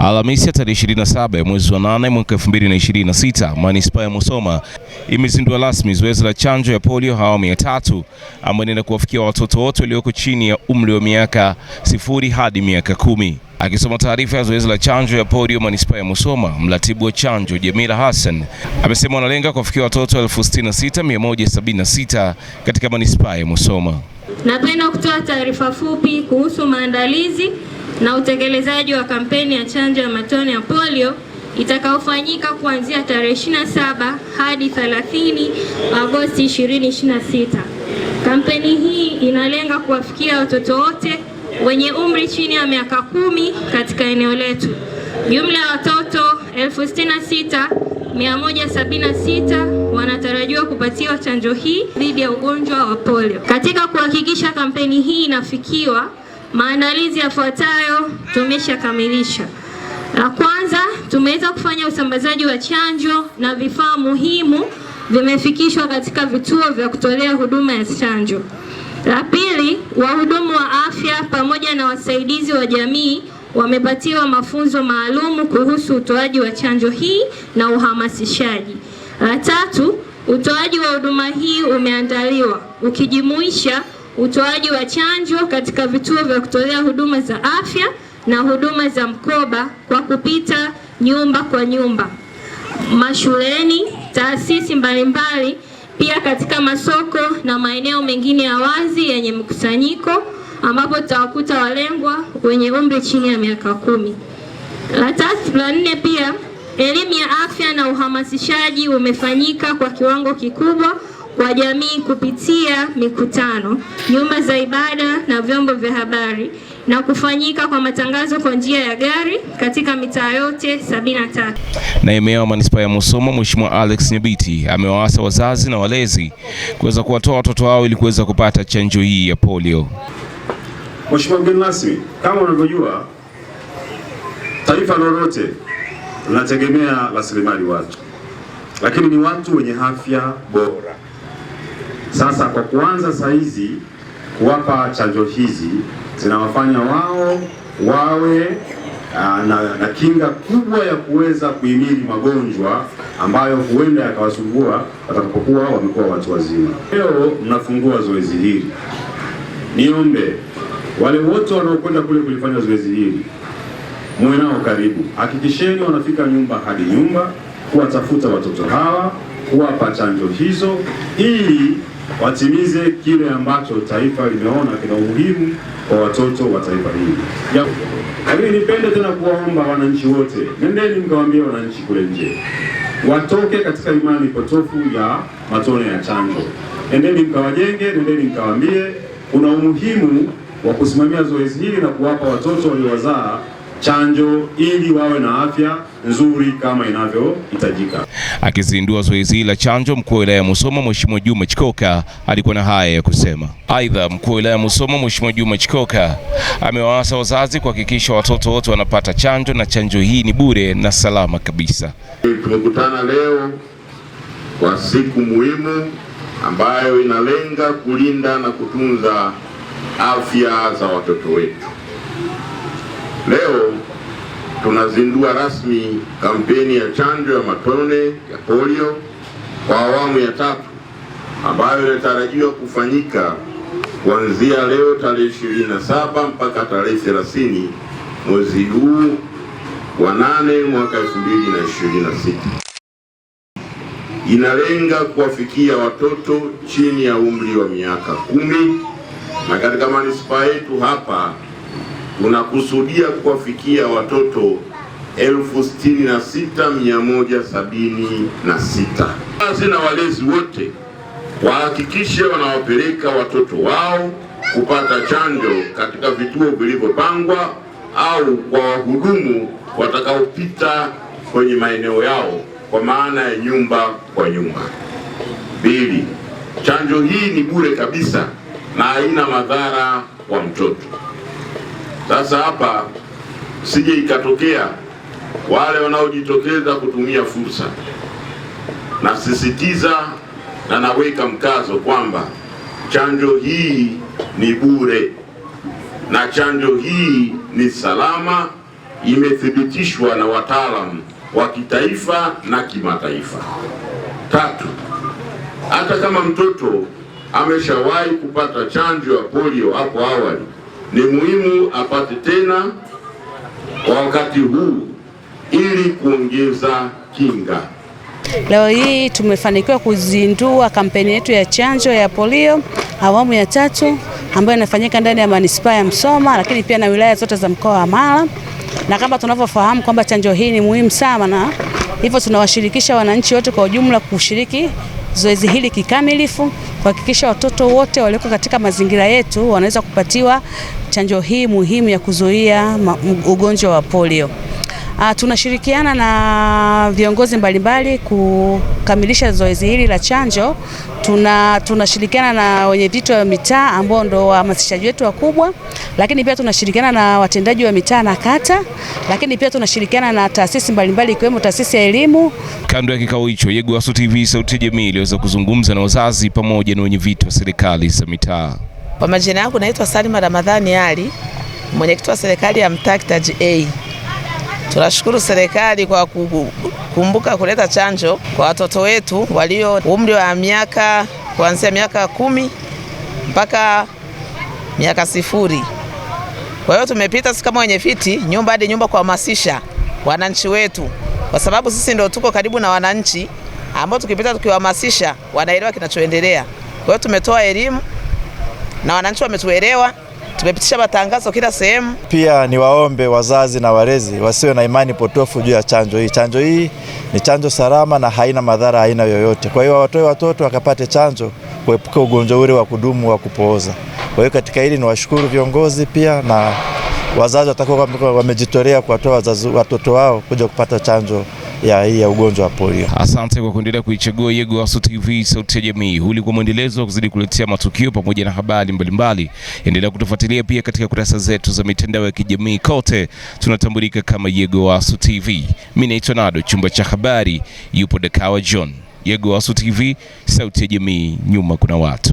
Alhamisi tarehe 27 ya mwezi wa 8 mwaka 2026, Manispaa ya Musoma imezindua rasmi zoezi la chanjo ya polio awamu ya 3 ambayo inaenda kuwafikia watoto wote walioko chini ya umri wa miaka 0 hadi miaka 10. Akisoma taarifa ya zoezi la chanjo ya polio Manispaa ya Musoma, mratibu wa chanjo Jamila Hassan amesema wanalenga kuwafikia watoto 66,176 katika Manispaa ya Musoma. Napenda kutoa taarifa fupi kuhusu maandalizi na utekelezaji wa kampeni ya chanjo ya matone ya polio itakaofanyika kuanzia tarehe 27 hadi 30 Agosti 2026. Kampeni hii inalenga kuwafikia watoto wote wenye umri chini ya miaka 10 katika eneo letu. Jumla ya watoto 66,176 wanatarajiwa kupatiwa chanjo hii dhidi ya ugonjwa wa polio. Katika kuhakikisha kampeni hii inafikiwa, maandalizi yafuatayo tumeshakamilisha. La kwanza, tumeweza kufanya usambazaji wa chanjo na vifaa muhimu vimefikishwa katika vituo vya kutolea huduma ya chanjo. La pili, wahudumu wa afya pamoja na wasaidizi wa jamii wamepatiwa mafunzo maalumu kuhusu utoaji wa chanjo hii na uhamasishaji. La tatu, utoaji wa huduma hii umeandaliwa ukijumuisha utoaji wa chanjo katika vituo vya kutolea huduma za afya na huduma za mkoba kwa kupita nyumba kwa nyumba, mashuleni, taasisi mbalimbali, pia katika masoko na maeneo mengine ya wazi yenye mkusanyiko ambapo tutawakuta walengwa wenye umri chini ya miaka 10. La nne, pia elimu ya afya na uhamasishaji umefanyika kwa kiwango kikubwa kwa jamii kupitia mikutano, nyumba za ibada na vyombo vya habari na kufanyika kwa matangazo kwa njia ya gari katika mitaa yote 73. Na meya wa Manispaa ya Musoma Mheshimiwa Alex Nyabiti amewaasa wazazi na walezi kuweza kuwatoa watoto wao ili kuweza kupata chanjo hii ya polio. Mheshimiwa mgeni rasmi, kama unavyojua taifa lolote linategemea rasilimali watu, lakini ni watu wenye afya bora. Sasa kwa kuanza saa hizi kuwapa chanjo hizi zinawafanya wao wawe na kinga kubwa ya kuweza kuhimili magonjwa ambayo huenda yakawasumbua watakapokuwa wamekuwa watu wazima. Leo mnafungua zoezi hili, niombe wale wote wanaokwenda kule kulifanya zoezi hili muwe nao karibu. Hakikisheni wanafika nyumba hadi nyumba kuwatafuta watoto hawa, kuwapa chanjo hizo ili watimize kile ambacho taifa limeona kina umuhimu kwa watoto wa taifa hili. Lakini nipende tena kuwaomba wananchi wote, nendeni mkawaambie wananchi kule nje watoke katika imani potofu ya matone ya chanjo. Nendeni mkawajenge, nendeni mkawaambie kuna umuhimu wa kusimamia zoezi hili na kuwapa watoto waliowazaa chanjo ili wawe na afya nzuri kama inavyohitajika. Akizindua zoezi la chanjo, mkuu wa wilaya ya Musoma Mheshimiwa Juma Chikoka alikuwa na haya ya kusema. Aidha, mkuu wa wilaya ya Musoma Mheshimiwa Juma Chikoka amewaasa wazazi kuhakikisha watoto wote wanapata chanjo na chanjo hii ni bure na salama kabisa. Tumekutana leo kwa siku muhimu ambayo inalenga kulinda na kutunza afya za watoto wetu. Leo tunazindua rasmi kampeni ya chanjo ya matone ya polio kwa awamu ya 3 ambayo inatarajiwa kufanyika kuanzia leo tarehe 27 mpaka tarehe 30 mwezi huu wa 8 mwaka 2026. Inalenga kuwafikia watoto chini ya umri wa miaka 10 na katika manispaa yetu hapa tunakusudia kuwafikia watoto 66,176. Wazazi na walezi wote wahakikishe wanawapeleka watoto wao kupata chanjo katika vituo vilivyopangwa au kwa wahudumu watakaopita kwenye maeneo yao kwa maana ya nyumba kwa nyumba. 2. Chanjo hii ni bure kabisa na haina madhara kwa mtoto. Sasa hapa sije ikatokea wale wanaojitokeza kutumia fursa. Nasisitiza na naweka mkazo kwamba chanjo hii ni bure na chanjo hii ni salama imethibitishwa na wataalamu wa kitaifa na kimataifa. 3, hata kama mtoto ameshawahi kupata chanjo ya polio hapo awali, ni muhimu apate tena kwa wakati huu ili kuongeza kinga. Leo hii tumefanikiwa kuzindua kampeni yetu ya chanjo ya polio awamu ya 3 ambayo inafanyika ndani ya manispaa ya Msoma, lakini pia na wilaya zote za mkoa wa Mara. Na kama tunavyofahamu kwamba chanjo hii ni muhimu sana, na hivyo tunawashirikisha wananchi wote kwa ujumla kushiriki zoezi hili kikamilifu, kuhakikisha watoto wote walioko katika mazingira yetu wanaweza kupatiwa chanjo hii muhimu ya kuzuia ugonjwa wa polio. Tunashirikiana na viongozi mbalimbali kukamilisha zoezi hili la chanjo. Tunashirikiana na wenyeviti wa mitaa ambao ndo wahamasishaji wetu wakubwa, lakini pia tunashirikiana na watendaji wa mitaa na kata, lakini pia tunashirikiana na taasisi mbalimbali ikiwemo taasisi ya elimu. Kando ya kikao hicho, Yegowasu TV Sauti ya Jamii iliweza kuzungumza na wazazi pamoja na wenyeviti wa serikali za mitaa. Kwa majina yangu naitwa Salima Ramadhani Ali, mwenyekiti wa serikali ya mtaa Kitaji A. Tunashukuru serikali kwa kukumbuka kuleta chanjo kwa watoto wetu walio umri wa kuanzia miaka 10 mpaka miaka 0. Kwa hiyo tumepita sisi kama wenyeviti nyumba hadi nyumba kuhamasisha wananchi wetu, kwa sababu sisi ndio tuko karibu na wananchi ambao tukipita tukiwahamasisha wanaelewa kinachoendelea. Kwa hiyo tumetoa elimu na wananchi wametuelewa. Tumepitisha matangazo kila sehemu. Pia ni waombe wazazi na walezi wasiwe na imani potofu juu ya chanjo hii. Chanjo hii ni chanjo salama na haina madhara aina yoyote. Kwa hiyo watoe watoto wakapate chanjo kuepuka ugonjwa ule wa kudumu wa kupooza. Kwa hiyo katika hili ni washukuru viongozi pia na wazazi watakao wamejitolea kuwatoa watoto wao kuja kupata chanjo ya ugonjwa wa polio. Asante kwa kuendelea kuichagua Yegowasu TV Sauti ya Jamii. Huli kwa mwendelezo wa kuzidi kuletea matukio pamoja na habari mbalimbali. Endelea kutufuatilia pia katika kurasa zetu za mitandao ya kijamii kote. Tunatambulika kama Yegowasu TV. Mimi naitwa Nado, chumba cha habari yupo Dakawa John. Yegowasu TV Sauti ya Jamii, nyuma kuna watu.